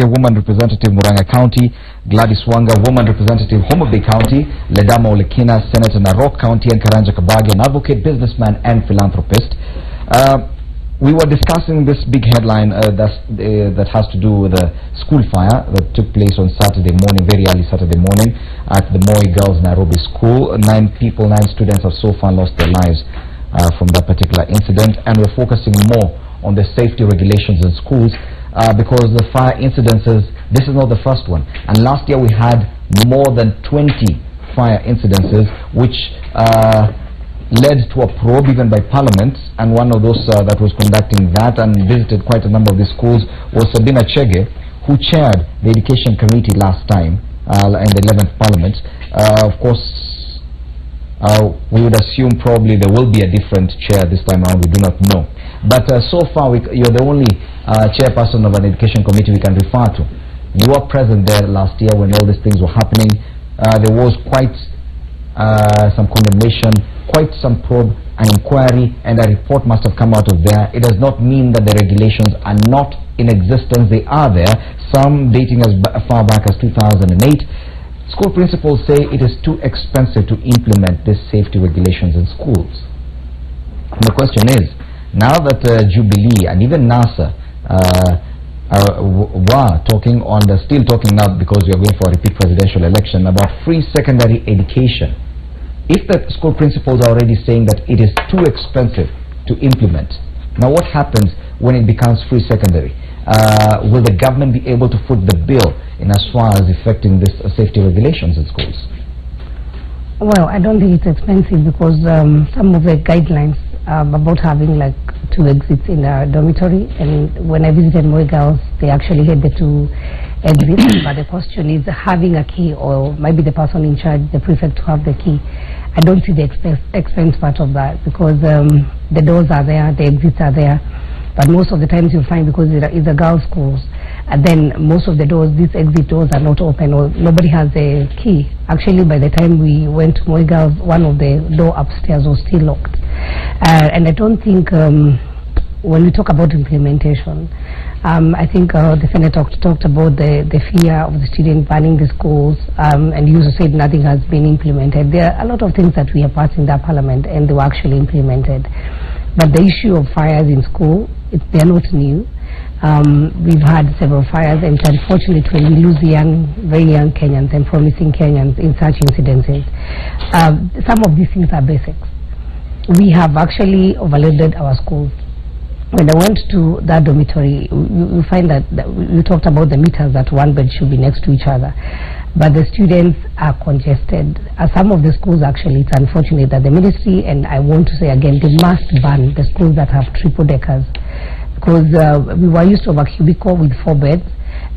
Woman Representative Muranga County, Gladys Wanga, Woman Representative Homa Bay County, Ledama Olekina, Senator Narok County, and Karanja Kabagi, an advocate, businessman, and philanthropist. We were discussing this big headline that has to do with the school fire that took place on Saturday morning, very early Saturday morning, at the Moi Girls Nairobi School. 9 students have so far lost their lives from that particular incident, and we're focusing more on the safety regulations in schools because the fire incidences, this is not the first one, and last year we had more than 20 fire incidences which led to a probe even by Parliament, and one of those that was conducting that and visited quite a number of these schools was Sabina Chege, who chaired the Education Committee last time in the 11th Parliament. Of course, we would assume probably there will be a different chair this time around, we do not know. But so far, you're the only chairperson of an Education Committee we can refer to. You were present there last year when all these things were happening. There was quite some condemnation, quite some probe, an inquiry, and a report must have come out of there. It does not mean that the regulations are not in existence. They are there, some dating as far back as 2008. School principals say it is too expensive to implement these safety regulations in schools. And the question is, now that Jubilee and even NASA were talking on the, still talking now because we are going for a repeat presidential election, about free secondary education. If the school principals are already saying that it is too expensive to implement, now what happens when it becomes free secondary? Will the government be able to foot the bill in as far as affecting this safety regulations in schools? Well, I don't think it's expensive because some of the guidelines about having like 2 exits in a dormitory, and when I visited Moi Girls, they actually had the 2 exits, but the question is having a key, or maybe the person in charge, the prefect, to have the key. I don't see the expense part of that because the doors are there, the exits are there, but most of the times you'll find, because it's a girls' schools, and then most of the doors, these exit doors are not open, or nobody has a key. Actually, by the time we went to Moi Girls, one of the door upstairs was still locked. And I don't think, when we talk about implementation, I think the Senator talked about the fear of the student banning the schools, and you said nothing has been implemented. There are a lot of things that we have passed in that Parliament, and they were actually implemented. But the issue of fires in school, they are not new. We've had several fires, and unfortunately when we lose very young Kenyans and promising Kenyans in such incidences, some of these things are basics. We have actually overloaded our schools. When I went to that dormitory, you find that we talked about the meters, that one bed should be next to each other, but the students are congested. Some of the schools, actually, it's unfortunate that the ministry, and I want to say again, they must ban the schools that have triple deckers, because we were used to have a cubicle with 4 beds,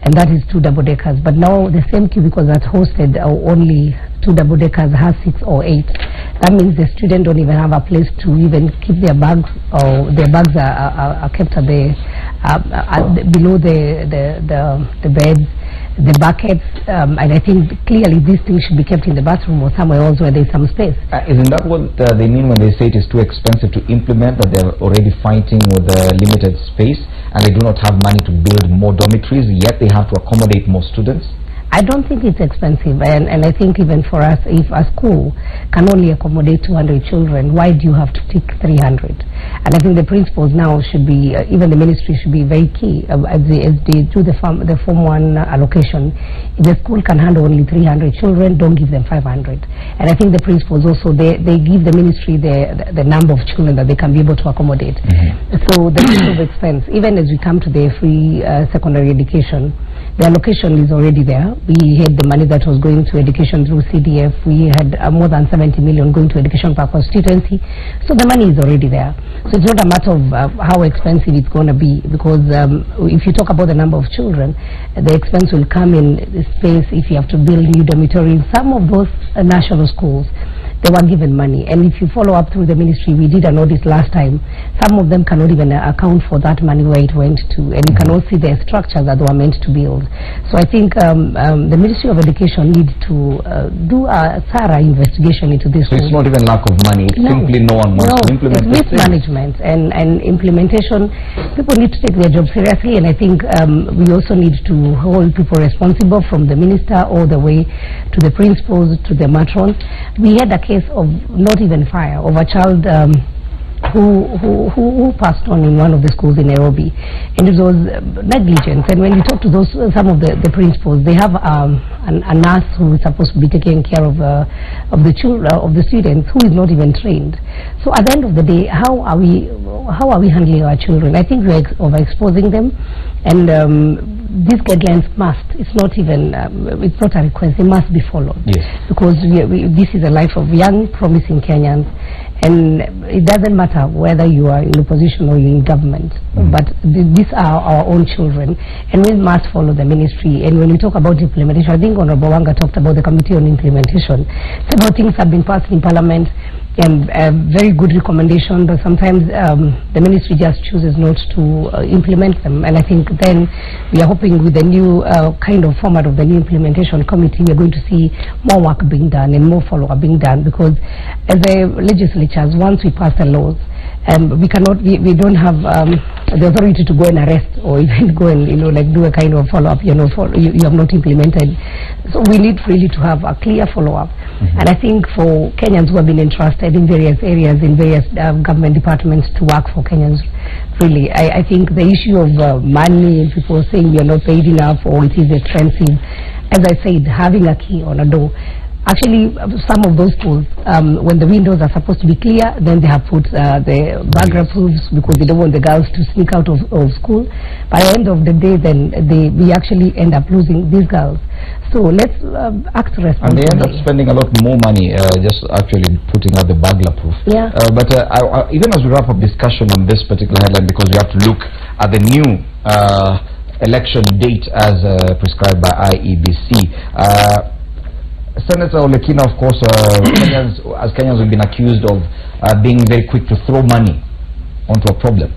and that is 2 double deckers, but now the same cubicle that hosted only 2 double deckers has 6 or 8. That means the students don't even have a place to even keep their bags, or their bags are kept at below the beds, the buckets, and I think clearly these things should be kept in the bathroom or somewhere else where there's some space. Isn't that what they mean when they say it is too expensive to implement, that they're already fighting with the limited space and they do not have money to build more dormitories, yet they have to accommodate more students? I don't think it's expensive, and I think even for us, if a school can only accommodate 200 children, why do you have to take 300? And I think the principals now should be, even the ministry should be very key as they do the Form 1 allocation. If the school can handle only 300 children, don't give them 500. And I think the principals also, they give the ministry the number of children that they can be able to accommodate. So the issue of expense, even as we come to the free secondary education, the allocation is already there. We had the money that was going to education through CDF. We had more than 70 million going to education per constituency. So the money is already there. So it's not a matter of how expensive it's going to be, because if you talk about the number of children, the expense will come in space if you have to build new dormitories. Some of those national schools, they were given money. And if you follow up through the ministry, we did an audit last time. Some of them cannot even account for that money where it went to, and you cannot see the structures that were meant to build. So I think the Ministry of Education needs to do a thorough investigation into this. So it's not even lack of money, it's simply no one wants to implement it's mismanagement and implementation. People need to take their job seriously, and I think we also need to hold people responsible from the minister all the way to the principals, to the matron. We had a case of not even fire, of a child who passed on in one of the schools in Nairobi, and it was negligence. And when you talk to some of the principals, they have a nurse who is supposed to be taking care of the children, of the students, who is not even trained. So at the end of the day, how are we handling our children? I think we are overexposing them, and these guidelines must, it's not even, it's not a request, they must be followed. Yes. Because this is a life of young, promising Kenyans, and it doesn't matter whether you are in opposition or you're in government, but these are our own children, and we must follow the ministry. And when we talk about implementation, I think Honorable Wanga talked about the Committee on Implementation. Several things have been passed in Parliament, and very good recommendation, but sometimes the ministry just chooses not to implement them. And I think then we are hoping with the new kind of format of the new implementation committee, we are going to see more work being done and more follow-up being done, because as a legislatures, once we pass the laws, we don't have the authority to go and arrest or even go and do a kind of follow-up. You have not implemented. So we need really to have a clear follow-up. And I think for Kenyans who have been entrusted in various areas, in various government departments to work for Kenyans, really, I think the issue of money and people saying you're not paid enough or it is expensive, as I said, having a key on a door. Actually, some of those schools, when the windows are supposed to be clear, then they have put the burglar proofs because they don't want the girls to sneak out of school. By the end of the day, then we actually end up losing these girls. So let's act responsibly. And they end up spending a lot more money just actually putting out the burglar proof. Yeah. But even as we wrap up discussion on this particular headline, because we have to look at the new election date as prescribed by IEBC. Senator Olekina, of course, Kenyans have been accused of being very quick to throw money onto a problem.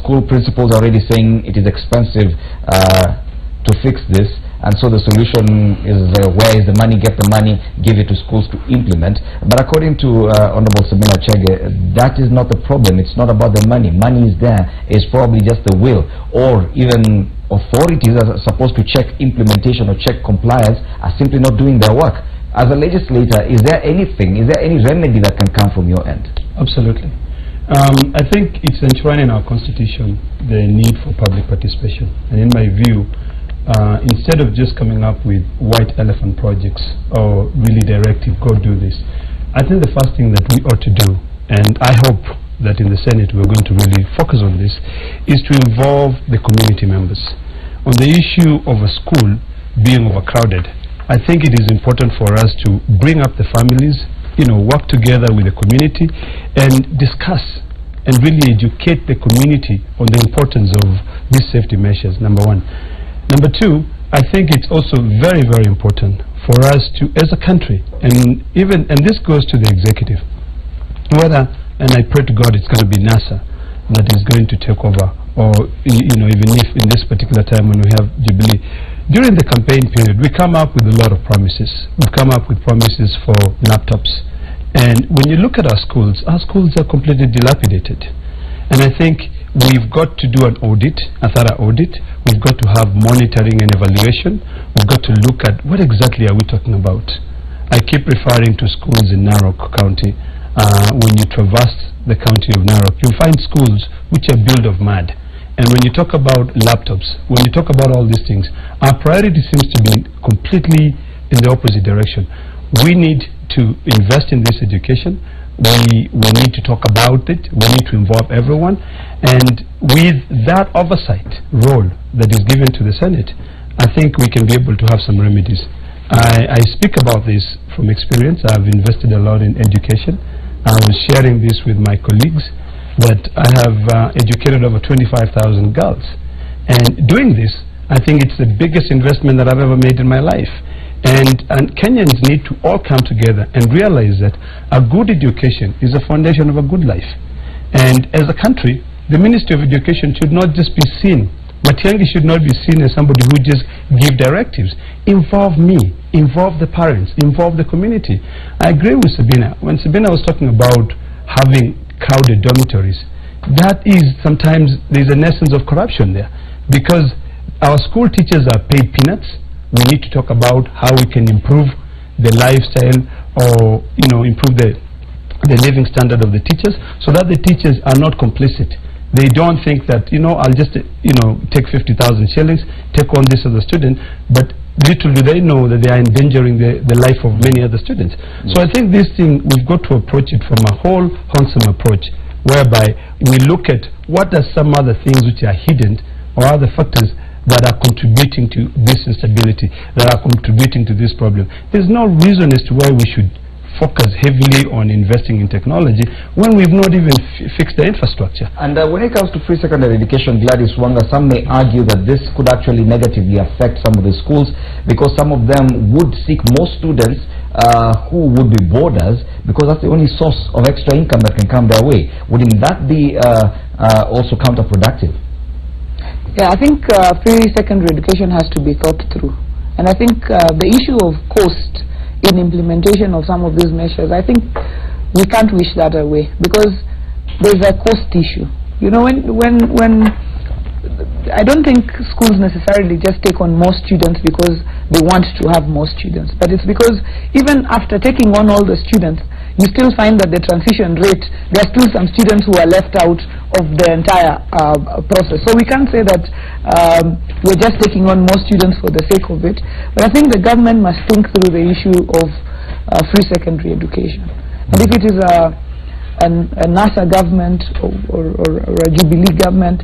School principals are already saying it is expensive to fix this, and so the solution is where is the money, get the money, give it to schools to implement. But according to Honorable Sabina Chege, that is not the problem. It's not about the money. Money is there. It's probably just the will, or even authorities that are supposed to check implementation or check compliance are simply not doing their work. As a legislator, is there any remedy that can come from your end? Absolutely. I think it's enshrined in our constitution the need for public participation, and in my view, instead of just coming up with white elephant projects or really directive, go do this, I think the first thing that we ought to do, and I hope that in the Senate we're going to really focus on this, is to involve the community members. On the issue of a school being overcrowded, I think it is important for us to bring up the families, work together with the community and discuss and really educate the community on the importance of these safety measures, number one. Number two, I think it's also very, very important for us to, as a country, and this goes to the executive, and I pray to God it's going to be NASA that is going to take over, or even if in this particular time when we have Jubilee. During the campaign period, we come up with a lot of promises. We've come up with promises for laptops. And when you look at our schools are completely dilapidated. And I think we've got to do an audit, a thorough audit. We've got to have monitoring and evaluation. We've got to look at what exactly are we talking about. I keep referring to schools in Narok County. When you traverse the county of Narok, you'll find schools which are built of mud. And when you talk about laptops, when you talk about all these things, our priority seems to be completely in the opposite direction. We need to invest in this education. We need to talk about it. We need to involve everyone. And with that oversight role that is given to the Senate, I think we can be able to have some remedies. I speak about this from experience. I've invested a lot in education. I was sharing this with my colleagues that I have educated over 25,000 girls. And doing this, I think it's the biggest investment that I've ever made in my life. And Kenyans need to all come together and realize that a good education is the foundation of a good life. And as a country, the Ministry of Education should not just be seen, Matiang'i should not be seen as somebody who just give directives. Involve me, involve the parents, involve the community. I agree with Sabina. When Sabina was talking about having crowded dormitories, that is sometimes, there's an essence of corruption there, because our school teachers are paid peanuts. We need to talk about how we can improve the lifestyle, or improve the living standard of the teachers, so that the teachers are not complicit. They don't think that I'll just take 50,000 shillings, take on this as a student, but little do they know that they are endangering the life of many other students. So I think this thing, we've got to approach it from a whole wholesome approach, whereby we look at what are some other things which are hidden, or other factors that are contributing to this instability, that are contributing to this problem. There's no reason as to why we should focus heavily on investing in technology when we've not even fixed the infrastructure. And when it comes to free secondary education, Gladys Wanga, some may argue that this could actually negatively affect some of the schools, because some of them would seek more students who would be boarders, because that's the only source of extra income that can come their way. Wouldn't that be also counterproductive? Yeah, I think free secondary education has to be thought through. And I think the issue of cost in implementation of some of these measures, I think we can't wish that away, because there's a cost issue. When I don't think schools necessarily just take on more students because they want to have more students, but it's because even after taking on all the students, you still find that the transition rate, there are still some students who are left out of the entire process. So we can't say that we're just taking on more students for the sake of it, but I think the government must think through the issue of free secondary education. And if it is a NASA government or a Jubilee government,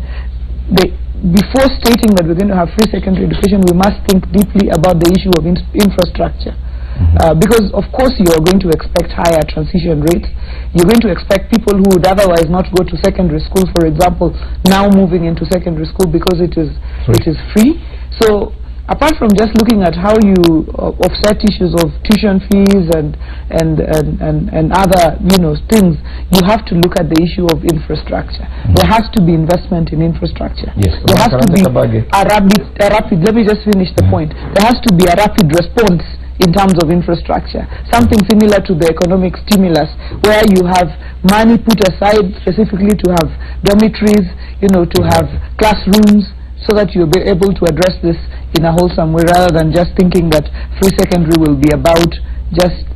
before stating that we're going to have free secondary education, we must think deeply about the issue of infrastructure. Because of course you are going to expect higher transition rates. You're going to expect people who would otherwise not go to secondary school, for example, now moving into secondary school because it is free. So apart from just looking at how you offset issues of tuition fees and other things, you have to look at the issue of infrastructure. There has to be investment in infrastructure. Yes. There has to be a rapid, let me just finish the point. There has to be a rapid response in terms of infrastructure, something similar to the economic stimulus, where you have money put aside specifically to have dormitories, to have classrooms, so that you'll be able to address this in a wholesome way, rather than just thinking that free secondary will be about just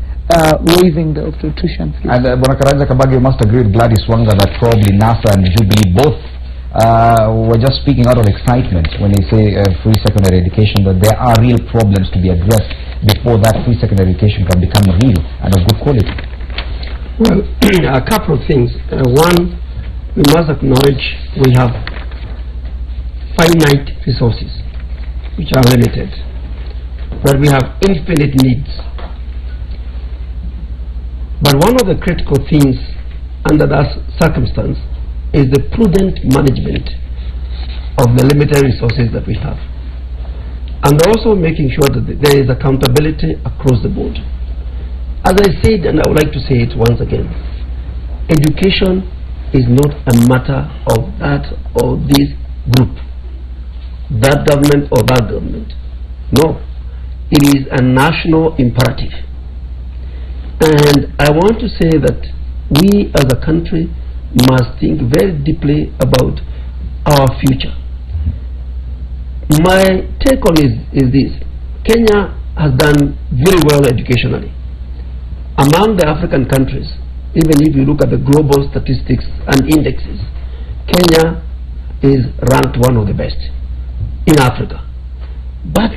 waiving the tuition fees. And Bonakaranja Kabage, you must agree with Gladys Wanga that probably NASA and Jubilee both were just speaking out of excitement when they say free secondary education, that there are real problems to be addressed before that free secondary education can become real and of good quality. Well, a couple of things. One, we must acknowledge we have finite resources which are limited, but we have infinite needs. But one of the critical things under that circumstance is the prudent management of the limited resources that we have, and also making sure that there is accountability across the board. As I said, and I would like to say it once again, education is not a matter of that or this group, that government or that government. No, it is a national imperative. And I want to say that we as a country must think very deeply about our future. My take on is this: Kenya has done very well educationally. Among the African countries, even if you look at the global statistics and indexes, Kenya is ranked one of the best in Africa. But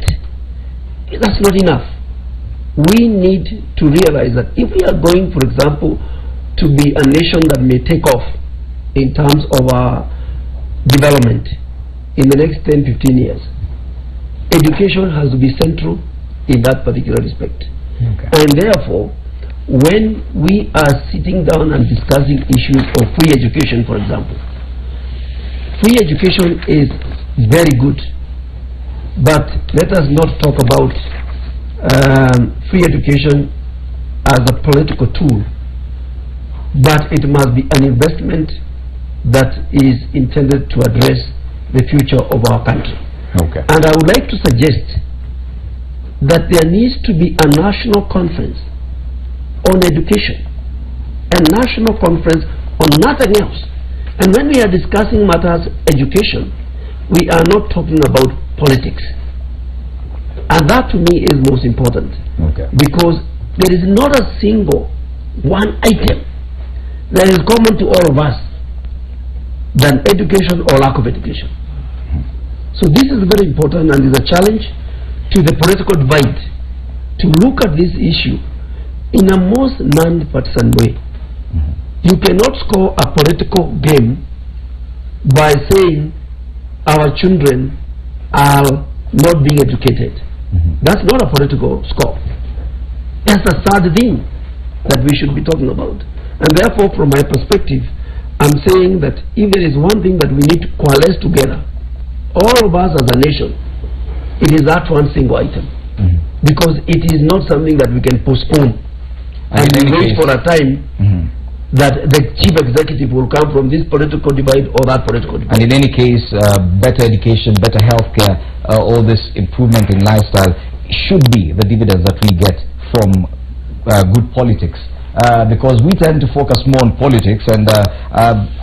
that's not enough. We need to realize that if we are going, for example, to be a nation that may take off in terms of our development in the next 10-15 years, education has to be central in that particular respect. Okay. And therefore, when we are sitting down and discussing issues of free education, for example, free education is very good, but let us not talk about free education as a political tool, but it must be an investment that is intended to address the future of our country. Okay. And I would like to suggest that there needs to be a national conference on education, a national conference on nothing else. And when we are discussing matters education, we are not talking about politics. And that to me is most important. Okay. Because there is not a single one item that is common to all of us than education or lack of education. So this is very important and is a challenge to the political divide to look at this issue in a most non-partisan way. You cannot score a political game by saying our children are not being educated. That's not a political score. That's a sad thing that we should be talking about. And therefore, from my perspective, I'm saying that if there is one thing that we need to coalesce together, all of us as a nation, it is that one single item. Because it is not something that we can postpone and wait for a time that the chief executive will come from this political divide or that political divide. And in any case, better education, better healthcare, all this improvement in lifestyle should be the dividends that we get from good politics. Because we tend to focus more on politics, and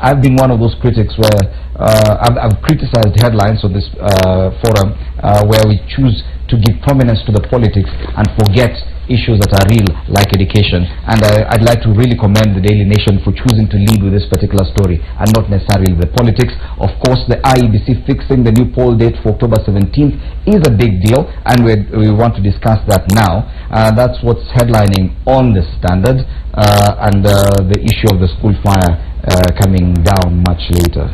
I've been one of those critics where I've criticized headlines on this forum where we choose to give prominence to the politics and forget issues that are real, like education. And I'd like to really commend the Daily Nation for choosing to lead with this particular story and not necessarily the politics. Of course, the IEBC fixing the new poll date for October 17th is a big deal, and we want to discuss that now. That's what's headlining on the Standard, and the issue of the school fire coming down much later,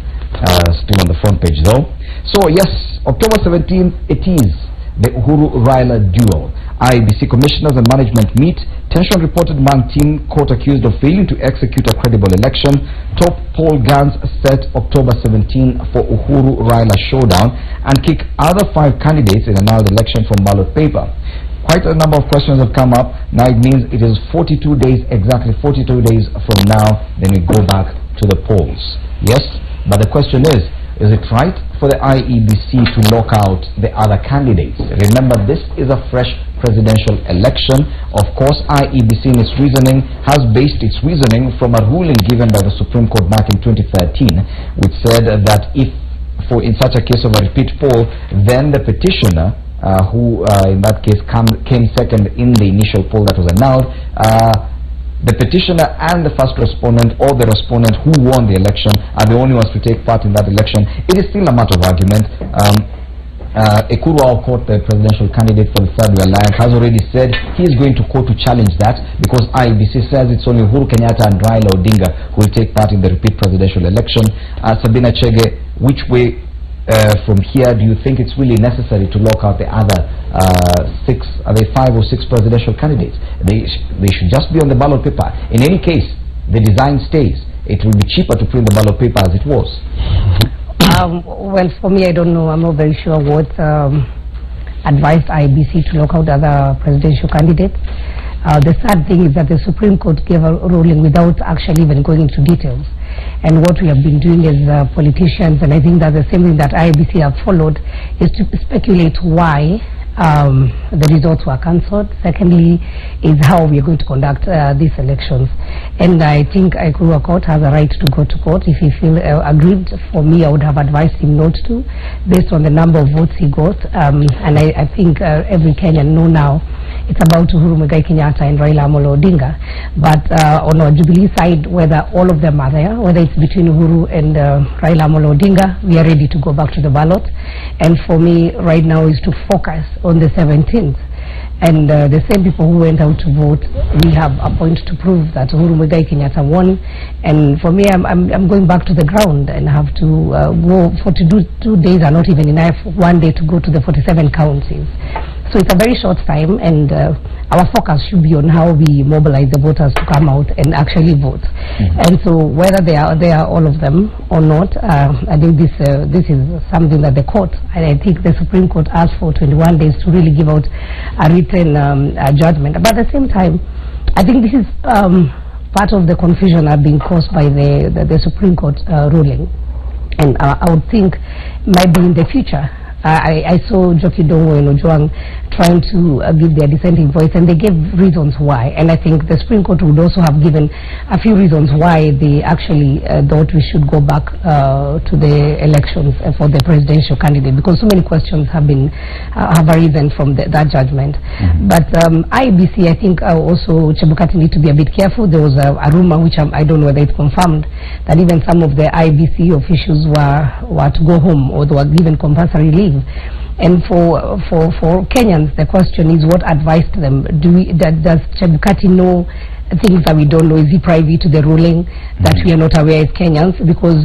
still on the front page though. So yes, October 17th it is the Uhuru-Raila duel. IEBC commissioners and management meet. Tension reported among team court accused of failing to execute a credible election. Top poll guns set October 17 for Uhuru-Raila showdown and kick other 5 candidates in another election from ballot paper. Quite a number of questions have come up. Now it means it is 42 days, exactly 42 days from now, then we go back to the polls. Yes, but the question is it right for the IEBC to lock out the other candidates? Remember, this is a fresh presidential election. Of course, IEBC in its reasoning has based its reasoning from a ruling given by the Supreme Court back in 2013, which said that if in such a case of a repeat poll, then the petitioner who in that case came second in the initial poll that was annulled, the petitioner and the first respondent or the respondent who won the election are the only ones to take part in that election. It is still a matter of argument. Ekuru Aukot, the presidential candidate for the Third Way Alliance, has already said he is going to court to challenge that because IEBC says it's only Uhuru Kenyatta and Raila Odinga who will take part in the repeat presidential election. Sabina Chege, which way from here do you think it's really necessary to lock out the other 5 or 6 presidential candidates? They should just be on the ballot paper. In any case, the design stays. It will be cheaper to print the ballot paper as it was. Well, for me, I don't know. I'm not very sure what advised IEBC to lock out other presidential candidates. The sad thing is that the Supreme Court gave a ruling without actually even going into details. And what we have been doing as politicians, and I think that the same thing that IEBC have followed, is to speculate why the results were cancelled. Secondly, is how we are going to conduct these elections. And I think Ekuru Aukot has a right to go to court if he feels aggrieved. For me, I would have advised him not to, based on the number of votes he got. And I think every Kenyan know now it's about Uhuru Muigai Kenyatta and Raila Amolo Odinga. But on our Jubilee side, whether all of them are there, whether it's between Uhuru and Raila Amolo Odinga, we are ready to go back to the ballot. And for me, right now, is to focus on the 17th. And the same people who went out to vote, we have a point to prove that Uhuru Muigai Kenyatta won. And for me, I'm going back to the ground and have to go. 42 days are not even enough. 1 day to go to the 47 counties. So it's a very short time, and our focus should be on how we mobilize the voters to come out and actually vote. And so whether they are all of them or not, I think this is something that the court, and I think the Supreme Court asked for 21 days to really give out a written judgment. But at the same time, I think this is part of the confusion that being caused by the Supreme Court ruling. And I would think might be in the future. I saw Joki Dongo and Ojwang trying to give their dissenting voice, and they gave reasons why. And I think the Supreme Court would also have given a few reasons why they actually thought we should go back to the elections for the presidential candidate, because so many questions have arisen from that judgment. But IEBC, I think also Chebukati need to be a bit careful. There was a rumor, which I don't know whether it's confirmed, that even some of the IEBC officials were to go home, or they were given compulsory leave. And for Kenyans, the question is, what advice to them? Does Chebukati know things that we don't know? Is he privy to the ruling that we are not aware as Kenyans? Because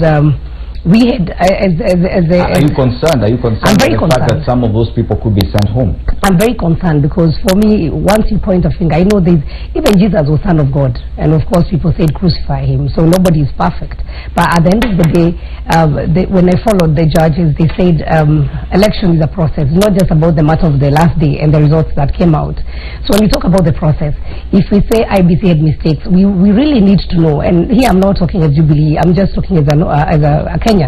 we had, are you concerned? Are you concerned by the fact that some of those people could be sent home? I'm very concerned, because for me, once you point a finger, I know there's, even Jesus was Son of God, and of course people said crucify him, so nobody is perfect. But at the end of the day, when I followed the judges, they said election is a process, not just about the matter of the last day and the results that came out. So when we talk about the process, if we say IBC had mistakes, we really need to know, and here I'm not talking as Jubilee, I'm just talking as a Kenyan.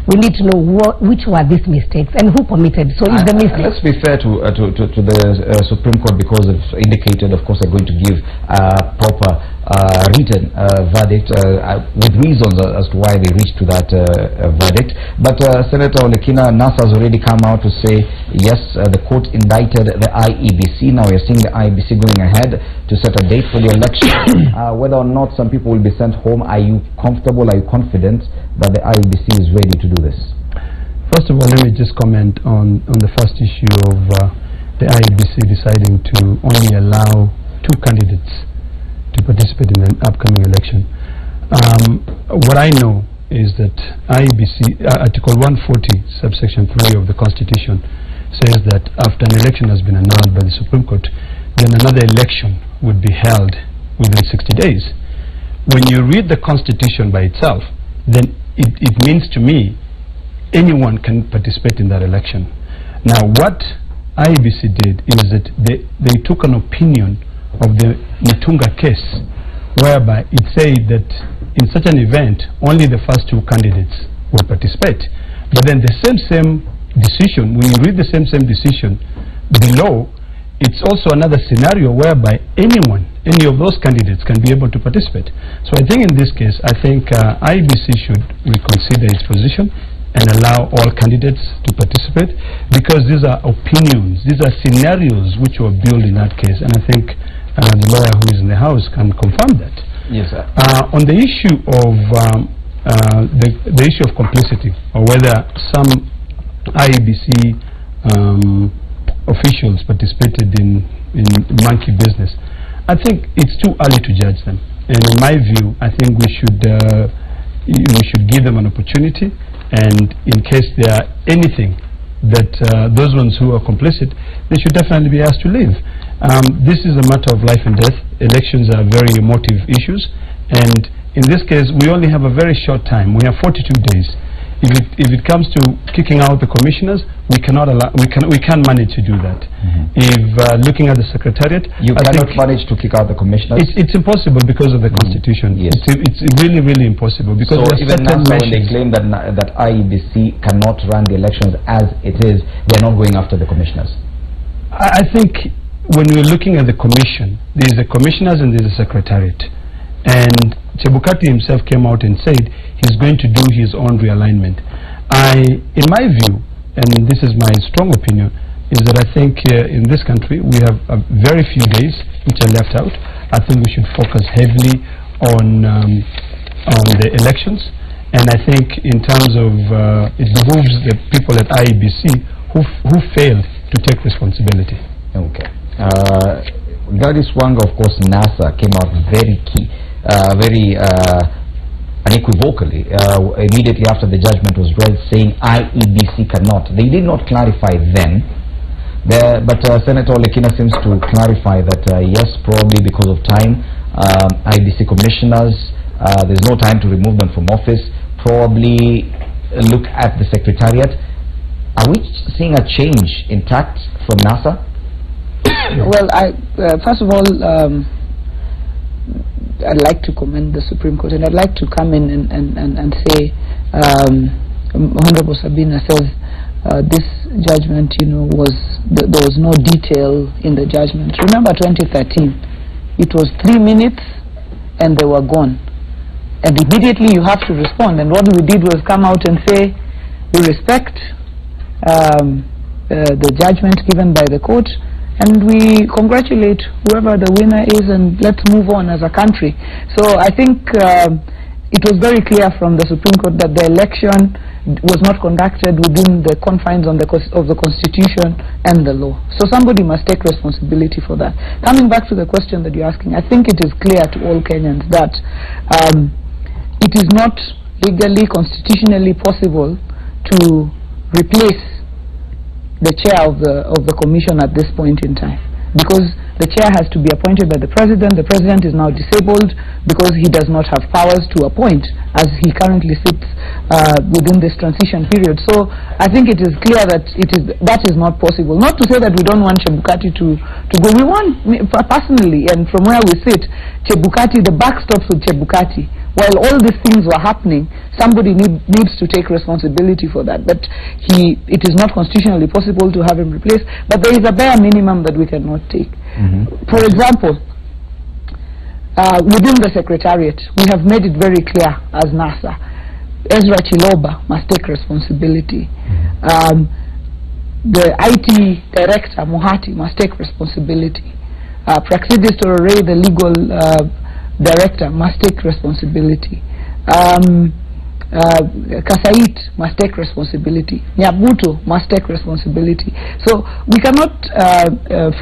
We need to know which were these mistakes and who committed. So if the mistakes... Let's be fair to the Supreme Court, because it's indicated, of course, they're going to give proper written verdict with reasons as to why they reached to that verdict. But Senator Olekina, NASA has already come out to say, yes, the court indicted the IEBC. Now we're seeing the IEBC going ahead to set a date for the election. Whether or not some people will be sent home, are you comfortable, are you confident that the IEBC is ready to do this? First of all, let me just comment on the first issue of the IEBC deciding to only allow 2 candidates to participate in an upcoming election. What I know is that IEBC, Article 140, subsection 3 of the Constitution, says that after an election has been annulled by the Supreme Court, then another election would be held within 60 days. When you read the Constitution by itself, then it means to me anyone can participate in that election. Now, what IEBC did is that they took an opinion of the Mutunga case, whereby it said that in such an event, only the first 2 candidates will participate. But then the same decision, when you read the same decision below, it's also another scenario whereby any of those candidates can be able to participate. So I think in this case, I think IEBC should reconsider its position and allow all candidates to participate, because these are opinions, these are scenarios which were built in that case, and I think the lawyer who is in the House can confirm that. Yes, sir. On the issue of the issue of complicity, or whether some IEBC officials participated in monkey business, I think it's too early to judge them. And in my view, I think we should give them an opportunity, and in case there are anything that those ones who are complicit, they should definitely be asked to leave. This is a matter of life and death. Elections are very emotive issues, and in this case, we only have a very short time. We have 42 days. If it comes to kicking out the commissioners, we can't manage to do that. If looking at the secretariat, you cannot manage to kick out the commissioners. It's impossible because of the Constitution. Yes. It's really impossible, because so even now, when they claim that IEBC cannot run the elections as it is, they're not going after the commissioners. I think when we're looking at the commission, there's the commissioners and there's the secretariat, and Chebukati himself came out and said he's going to do his own realignment. In my view, and this is my strong opinion, is that I think in this country we have very few days which are left out. I think we should focus heavily on the elections, and I think in terms of it behooves the people at IEBC who failed to take responsibility. Okay. Gladys Wanga, of course, NASA came out very unequivocally immediately after the judgment was read, saying IEBC cannot. They did not clarify then But Senator Lekina seems to clarify that yes, probably because of time, IBC commissioners, there's no time to remove them from office. Probably look at the secretariat. Are we seeing a change in tact from NASA? Well, first of all, I'd like to commend the Supreme Court, and I'd like to come in and say, Honorable Sabina says this judgment, there was no detail in the judgment. Remember 2013, it was 3 minutes and they were gone. And immediately you have to respond. And what we did was come out and say, we respect the judgment given by the court, and we congratulate whoever the winner is, and let's move on as a country. So I think it was very clear from the Supreme Court that the election was not conducted within the confines of the Constitution and the law. So somebody must take responsibility for that. Coming back to the question that you're asking, I think it is clear to all Kenyans that it is not legally, constitutionally possible to replace the chair of the commission at this point in time, because the chair has to be appointed by the president. The president is now disabled because he does not have powers to appoint, as he currently sits within this transition period. So I think it is clear that that is not possible. Not to say that we don't want Chebukati to go. We want, personally, and from where we sit, Chebukati, the buck stops with Chebukati. While all these things were happening, somebody needs to take responsibility for that. But it is not constitutionally possible to have him replaced. But there is a bare minimum that we cannot take. For example, within the Secretariat, we have made it very clear as NASA, Ezra Chiloba must take responsibility. The IT Director, Mohati, must take responsibility. Praxidis Torore, the legal director, must take responsibility. Kasait must take responsibility. Nyabuto must take responsibility. So we cannot,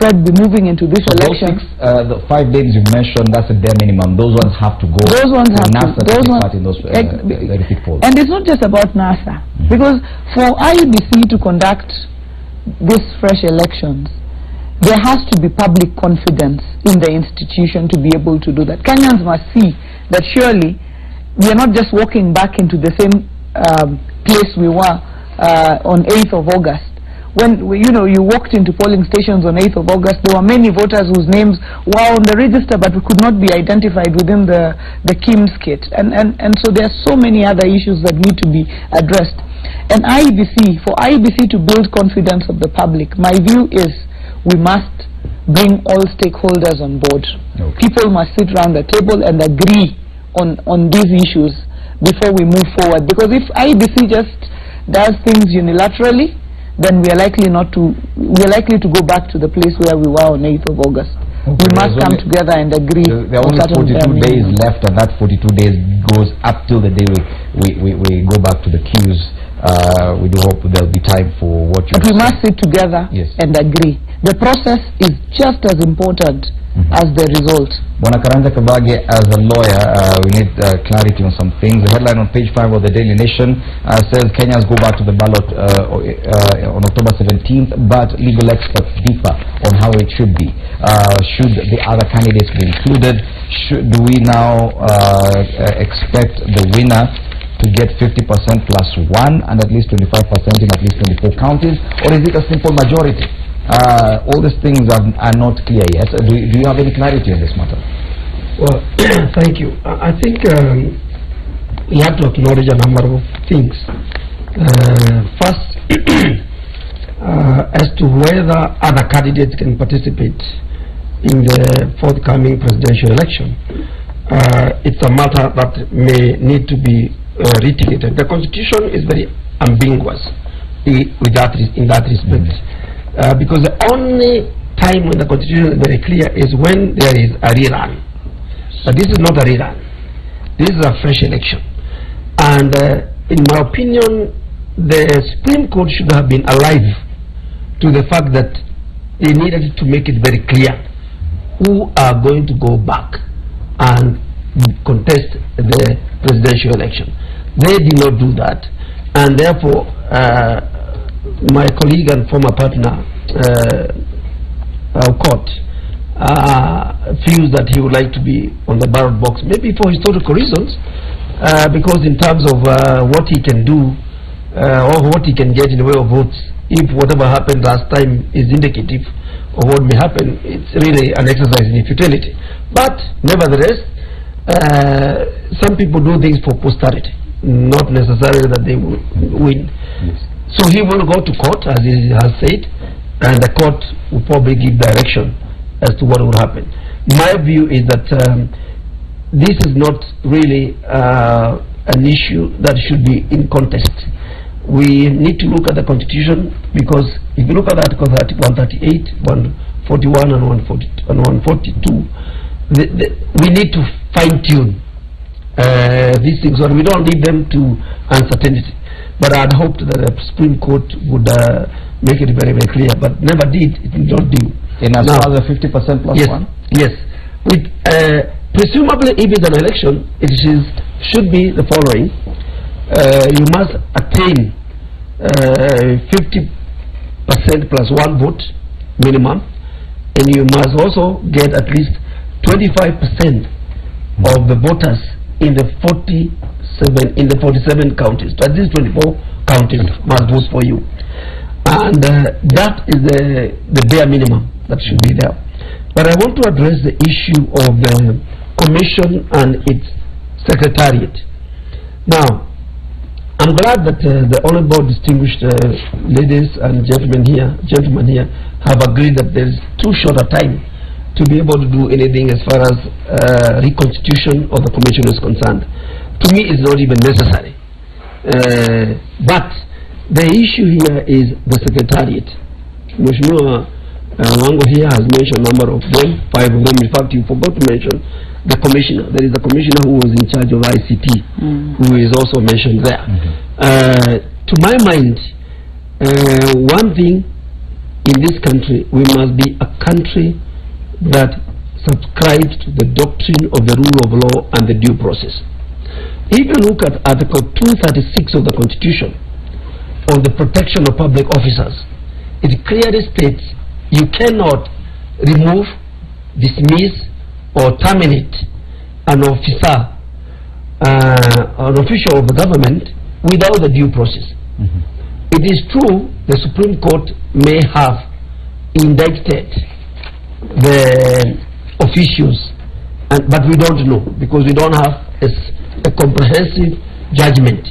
Fred, be moving into this election. The 5 days you mentioned, that's a bare minimum. Those ones have to go. Those ones have NASA to. Those ones, in those repeat polls. And it's not just about NASA, because for IEBC to conduct these fresh elections, there has to be public confidence in the institution to be able to do that. Kenyans must see that surely we are not just walking back into the same place we were on 8th of August. When you walked into polling stations on 8th of August, there were many voters whose names were on the register but could not be identified within the KIMS kit. And so there are so many other issues that need to be addressed. And for IEBC to build confidence of the public, my view is we must bring all stakeholders on board. Okay. People must sit around the table and agree on these issues before we move forward. Because if IEBC just does things unilaterally, then we are likely to go back to the place where we were on 8th of August. Okay. We must come together and agree. There are only 42 days left, and that 42 days goes up till the day we go back to the queues. We do hope there'll be time for what you. But we must sit together and agree. The process is just as important as the result. Bwana Karanja Kabage, as a lawyer, we need clarity on some things. The headline on page 5 of the Daily Nation says Kenyans go back to the ballot on October 17th, but legal experts differ on how it should be. Should the other candidates be included? Do we now expect the winner to get 50% plus 1 and at least 25% in at least 24 counties, or is it a simple majority? All these things are not clear yet. Do you have any clarity on this matter? Well, thank you. I think we have to acknowledge a number of things. First, as to whether other candidates can participate in the forthcoming presidential election, it's a matter that may need to be reiterated. The Constitution is very ambiguous in that respect. Because the only time when the Constitution is very clear is when there is a rerun. But this is not a rerun. This is a fresh election. And in my opinion, the Supreme Court should have been alive to the fact that they needed to make it very clear who are going to go back and contest the presidential election. They did not do that. And therefore, my colleague and former partner, court feels that he would like to be on the ballot box, maybe for historical reasons, because in terms of what he can do or what he can get in the way of votes, if whatever happened last time is indicative of what may happen, it's really an exercise in futility. But nevertheless, some people do things for posterity, not necessarily that they will win. Yes. So he will go to court, as he has said, and the court will probably give direction as to what will happen. My view is that this is not really an issue that should be in contest. We need to look at the Constitution, because if you look at Article 138, 141 and 142, we need to fine-tune these things, or we don't leave them to uncertainty. But I'd hoped that the Supreme Court would make it very, very clear, but never did. It did not do. In as far as the 50% plus yes, one? Yes. With, presumably, if it's an election, it should be the following. You must attain 50% plus one vote minimum, and you must also get at least 25% of the voters in the 47 counties. At least 24 counties must vote for you, and that is the bare minimum that should be there. But I want to address the issue of the commission and its secretariat. Now, I'm glad that the honorable distinguished ladies and gentlemen here have agreed that there is too short a time to be able to do anything as far as reconstitution of the commission is concerned. To me, it's not even necessary. But the issue here is the secretariat. Mheshimiwa Wango here has mentioned a number of them, 5 of them. In fact, you forgot to mention the commissioner. There is a commissioner who was in charge of ICT, who is also mentioned there. To my mind, one thing in this country, we must be a country that subscribes to the doctrine of the rule of law and the due process. If you look at Article 236 of the Constitution on the protection of public officers, it clearly states you cannot remove, dismiss, or terminate an officer, an official of the government without the due process. It is true the Supreme Court may have indicted the officials, but we don't know, because we don't have a comprehensive judgment.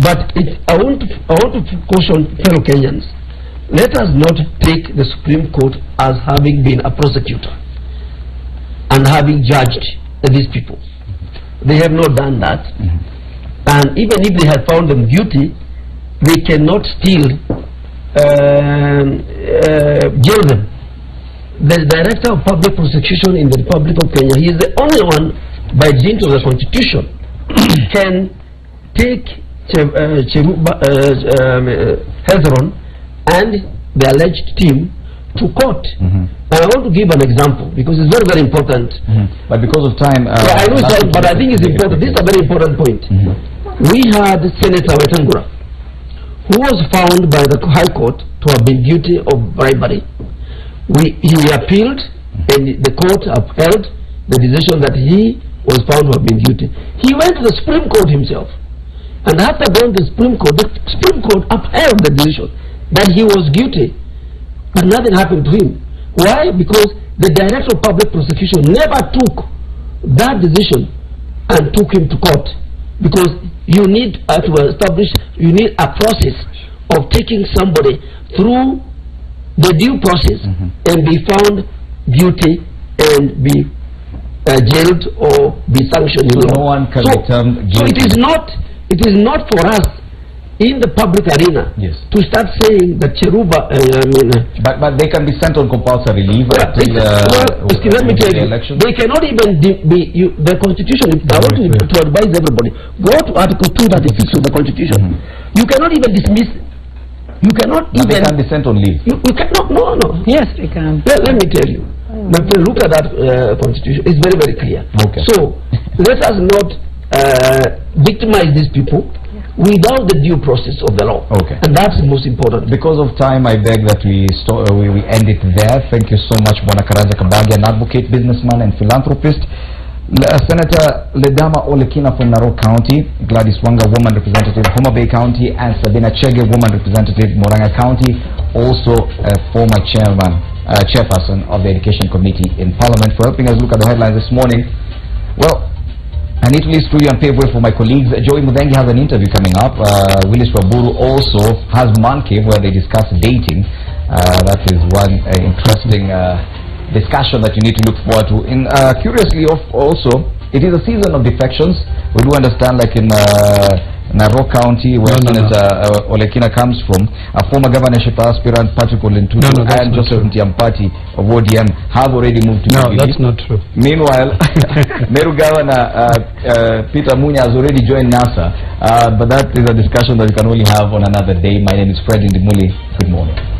But I want to caution fellow Kenyans, let us not take the Supreme Court as having been a prosecutor and having judged these people. They have not done that. And even if they had found them guilty, they cannot still jail them. The Director of Public Prosecution in the Republic of Kenya, he is the only one, by dint of the Constitution, can take Hezron and the alleged team to court. And I want to give an example, because it's very, very important. But because of time... I know it's time, but I think it's important. This is a very important point. We had Senator Wetangula, who was found by the High Court to have been guilty of bribery. He appealed, and the court upheld the decision that he was found to have been guilty. He went to the Supreme Court himself, and after going to the Supreme Court upheld the decision that he was guilty, but nothing happened to him. Why? Because the Director of Public Prosecution never took that decision and took him to court, because you need to establish, you need a process of taking somebody through the due process and be found guilty and be jailed or be sanctioned. So no one can be termed guilty. So it is not for us in the public arena to start saying that Cheruba but they can be sent on compulsory leave let me tell you, they cannot even be the Constitution. I want to advise everybody, go to Article 236 of the Constitution. You cannot even dismiss. You cannot even. They can be sent on leave. You cannot. No. Yes, we can. Let me tell you. My friend, look at that Constitution. It's very, very clear. Okay. So let us not victimize these people without the due process of the law. Okay. And that's the most important. Because of time, I beg that we end it there. Thank you so much, Bwana Karanja Kabage, an advocate, businessman, and philanthropist. Senator Ledama Olekina from Narok County, Gladys Wanga, woman representative, Homa Bay County, and Sabina Chege, woman representative, Moranga County, also a former chairperson of the Education Committee in Parliament, for helping us look at the headlines this morning. Well, I need to leave studio and pave way for my colleagues. Joey Mudengi has an interview coming up. Willis Waburu also has Man Cave, where they discuss dating. That is one interesting discussion that you need to look forward to. Curiously, also, it is a season of defections. We do understand, like in Narok County, where Senator Olekina comes from, a former governorship aspirant, Patrick Olentutu, and Joseph Ntiampati of ODM have already moved to No, that's not true. Meanwhile, Meru Governor Peter Munya has already joined NASA, but that is a discussion that we can only have on another day. My name is Fred Indimuli. Good morning.